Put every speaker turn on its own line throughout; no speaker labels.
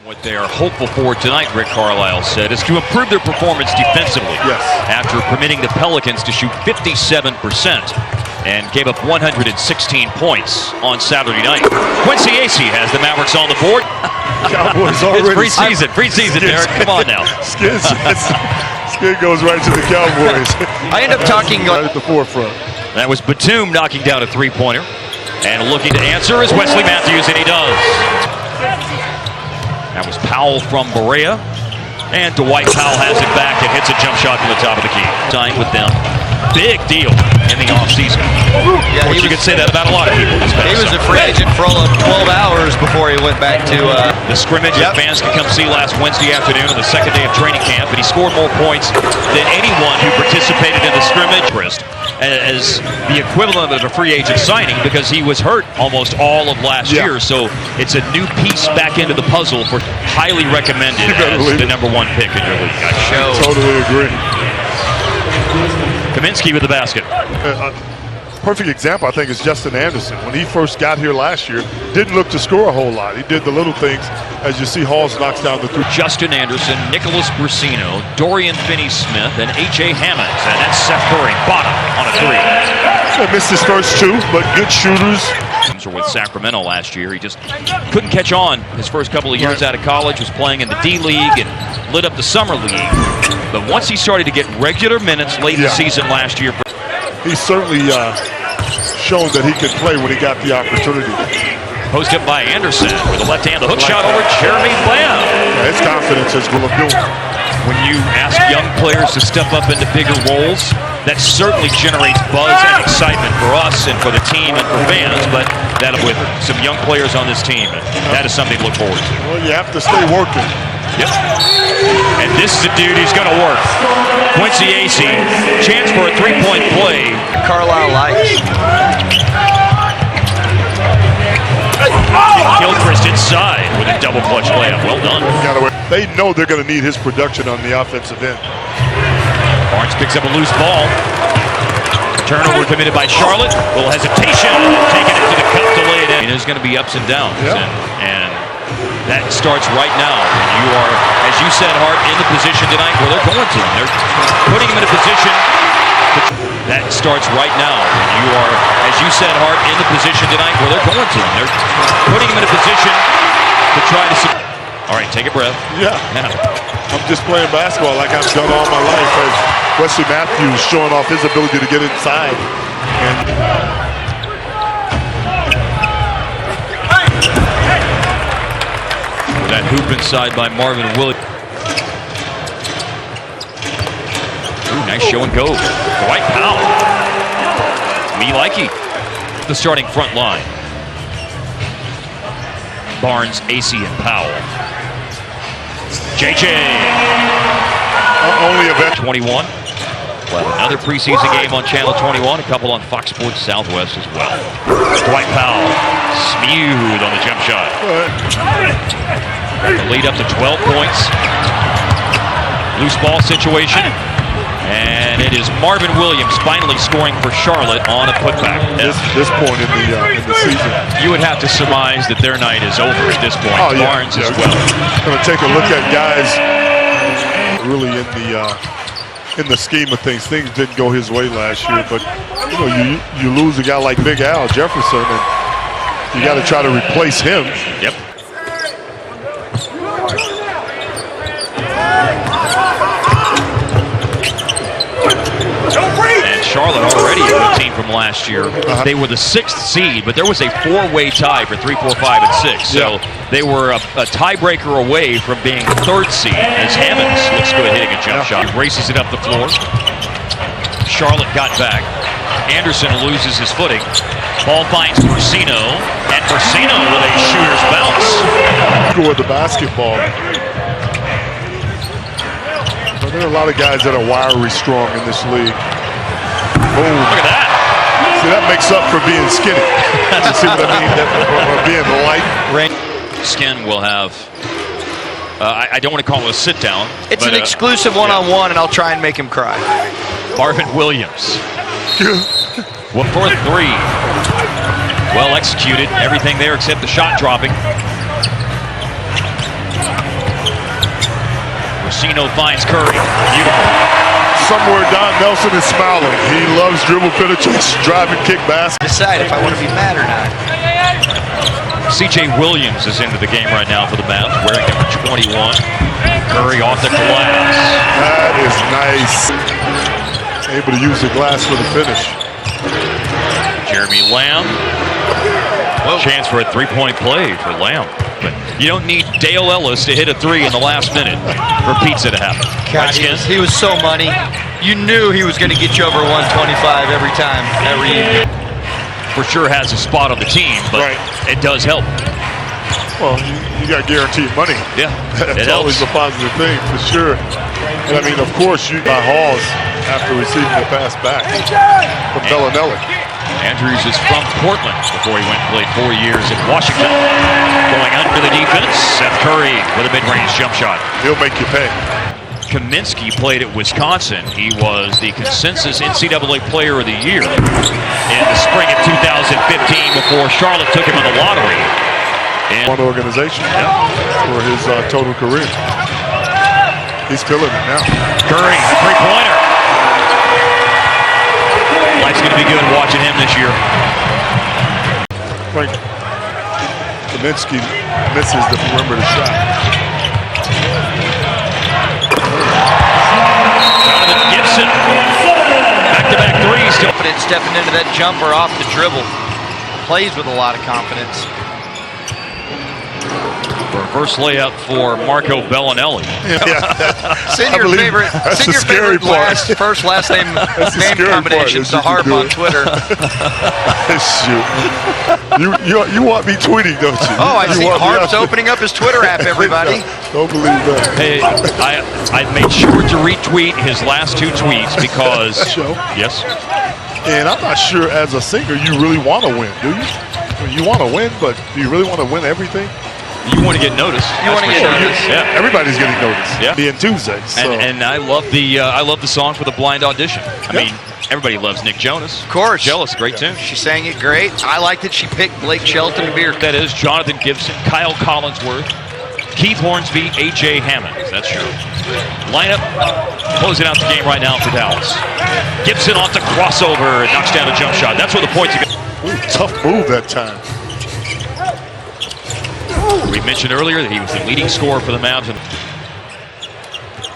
What they are hopeful for tonight, Rick Carlisle said, is to improve their performance defensively.
Yes.
After permitting the Pelicans to shoot 57% and gave up 116 points on Saturday night. Quincy Acey has the Mavericks on the board.
Cowboys already.
It's preseason. Preseason, Derek. Come on now.
Skid goes right to the Cowboys.
I end up talking
right at the forefront.
That was Batum knocking down a three-pointer. And looking to answer is Wesley Matthews, and he does. That was Powell from Berea. And Dwight Powell has it back and hits a jump shot from the top of the key. Signed with them. Big deal in the offseason. Yeah, you could say that about a lot of people this past
He was
summer.
a free agent for all of 12 hours before he went back to
the scrimmage that fans could come see last Wednesday afternoon on the second day of training camp. And he scored more points than anyone who participated in the scrimmage as the equivalent of a free agent signing, because he was hurt almost all of last year. So it's a new piece back into the puzzle for highly recommended as the #1 pick in your league.
I totally agree.
Kaminsky with the basket.
Perfect example, I think, is Justin Anderson. When he first got here last year, didn't look to score a whole lot. He did the little things, as you see Halls knocks down the three.
Justin Anderson, Nicholas Brusino, Dorian Finney-Smith, and H.A. Hammonds. And that's Seth Curry, bottom on a three.
He missed his first two, but good shooters.
With Sacramento last year, he just couldn't catch on his first couple of years out of college. Was playing in the D League and lit up the summer league. But once he started to get regular minutes late in the season last year,
he's certainly shown that he could play when he got the opportunity.
Post up by Anderson with a left hand, the hook shot over Jeremy Lamb.
Yeah, his confidence is will have built.
When you ask young players to step up into bigger roles, that certainly generates buzz and excitement for us and for the team and for fans, but that with some young players on this team, that is something to look forward to.
Well, you have to stay working.
Yep. And this is the dude who's going to work. Quincy Acey, chance for a three-point play.
Carlisle likes.
Gilchrist inside with a double clutch layup. Well done.
They know they're going to need his production on the offensive end.
Barnes picks up a loose ball. Turnover committed by Charlotte. A little hesitation. Taking it to the cup to lay it in. There's going to be ups and downs. And that starts right now. When you are, as you said, Hart, in the position tonight where they're going to. They're putting him in a position. That starts right now. When you are, as you said, Hart, in the position tonight where they're going to. They're putting him in a position to try to. All right, take a breath.
Yeah. I'm just playing basketball like I've done all my life. As Wesley Matthews showing off his ability to get inside.
That hoop inside by Marvin Williams. Ooh, nice show and go. Dwight Powell. Me likey. The starting front line. Barnes, Acey, and Powell. JJ.
Only event
21. We'll have another preseason game on Channel 21. A couple on Fox Sports Southwest as well. Dwight Powell. Smooth on the jump shot. The lead up to 12 points. Loose ball situation. And it is Marvin Williams finally scoring for Charlotte on a putback.
This point in the season.
You would have to surmise that their night is over at this point. Barnes as well.
Going to take a look at guys really in the scheme of things. Things didn't go his way last year, but you lose a guy like Big Al Jefferson, and you got to try to replace him.
Yep. And Charlotte already a good team from last year. They were the 6th seed, but there was a 4-way tie for 3, 4, 5, and 6. So they were a tiebreaker away from being the 3rd seed. As Hammonds looks good hitting a jump shot. He races it up the floor. Charlotte got back. Anderson loses his footing. Ball finds Brusino, and Brusino with a shooter's bounce.
With the basketball. But there are a lot of guys that are wiry strong in this league. Boom.
Look at that.
See, that makes up for being skinny. You see what I mean? Or being light.
Skin will have, I don't want to call it a sit down.
It's an exclusive one-on-one, and I'll try and make him cry.
Marvin Williams. Well, for 3. Well executed. Everything there except the shot dropping. Chino finds Curry. Beautiful.
Somewhere Don Nelson is smiling. He loves dribble penetration, driving kick basket.
Decide if I want to be mad or not.
C.J. Williams is into the game right now for the Mavs, wearing number 21. Curry off the glass.
That is nice. Able to use the glass for the finish.
Jeremy Lamb. Chance for a three-point play for Lamb. But you don't need Dale Ellis to hit a three in the last minute for pizza to happen.
God, he was so money. You knew he was going to get you over 125 every time, every evening.
For sure has a spot on the team, but it does help.
Well, you got guaranteed money.
Yeah,
That's always a positive thing, for sure. And I mean, of course, you by Halls after receiving the pass back from Bellinelli.
Andrews is from Portland before he went and played 4 years in Washington. Going under the defense, Seth Curry with a mid-range jump shot.
He'll make you pay.
Kaminsky played at Wisconsin. He was the consensus NCAA Player of the Year in the spring of 2015 before Charlotte took him in the lottery. And
one organization for his total career. He's feeling it now.
Curry, a three-pointer. Life's going to be good watching him this year.
Frank Kaminsky misses the perimeter shot.
Jonathan Gibson, back-to-back threes.
Confidence stepping into that jumper off the dribble. Plays with a lot of confidence.
Reverse layup for Marco Bellinelli.
Send your favorite, first last name combinations to Harp on Twitter.
Shoot. You want me tweeting, don't you?
Oh, I see Harp's opening up his Twitter app, everybody.
Don't believe that.
Hey, I made sure to retweet his last two tweets because yes.
And I'm not sure as a singer you really want to win, do you? You want to win, but do you really want to win everything?
You want to get noticed.
You want to get noticed.
Yeah.
Everybody's getting noticed.
Yeah.
Being Tuesday. So.
And I love the song for the blind audition. I mean, everybody loves Nick Jonas.
Of course.
Jealous, great tune.
She sang it great. I like that she picked Blake Shelton to be her.
That is Jonathan Gibson, Kyle Collinsworth, Keith Hornsby, A.J. Hammond. That's true. Lineup closing out the game right now for Dallas. Gibson off the crossover and knocks down a jump shot. That's where the points are going.
Tough move that time.
We mentioned earlier that he was the leading scorer for the Mavs.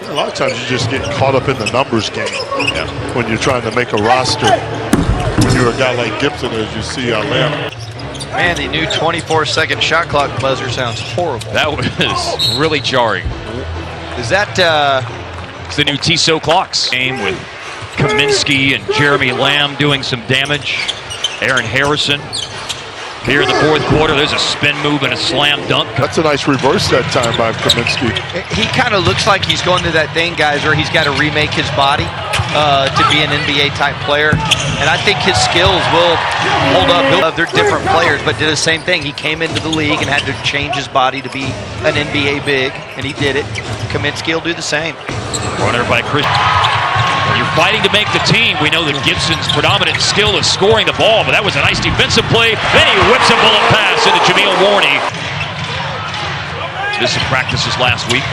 A lot of times you just get caught up in the numbers game when you're trying to make a roster. When you're a guy like Gibson, as you see Lamb.
Man, the new 24-second shot clock buzzer sounds horrible.
That was really jarring.
Is that
it's the new Tissot clocks? Game with Kaminsky and Jeremy Lamb doing some damage. Aaron Harrison. Here in the fourth quarter, there's a spin move and a slam dunk.
That's a nice reverse that time by Kaminsky.
He kind of looks like he's going to that thing, guys, where he's got to remake his body to be an NBA-type player. And I think his skills will hold up. They're different players, but did the same thing. He came into the league and had to change his body to be an NBA big, and he did it. Kaminsky will do the same.
Runner by Chris. When you're fighting to make the team, we know that Gibson's predominant skill is scoring the ball, but that was a nice defensive play. Then he whips a bullet pass into Jameel Warney. Missed some practices last week.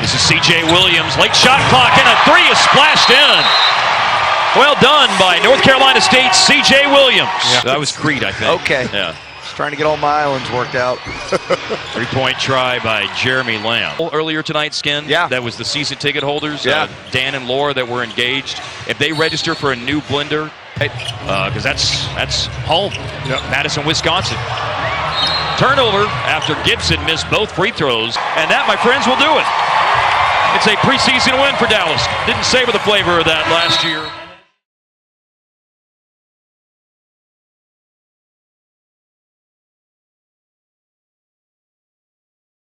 This is C.J. Williams. Late shot clock, and a three is splashed in. Well done by North Carolina State's C.J. Williams. That was Creed, I think.
Okay.
Yeah.
Trying to get all my islands worked out.
Three-point try by Jeremy Lamb. Earlier tonight, Skin, that was the season ticket holders, Dan and Laura that were engaged. If they register for a new blender, because that's home, Madison, Wisconsin. Turnover after Gibson missed both free throws, and that, my friends, will do it. It's a preseason win for Dallas. Didn't savor the flavor of that last year.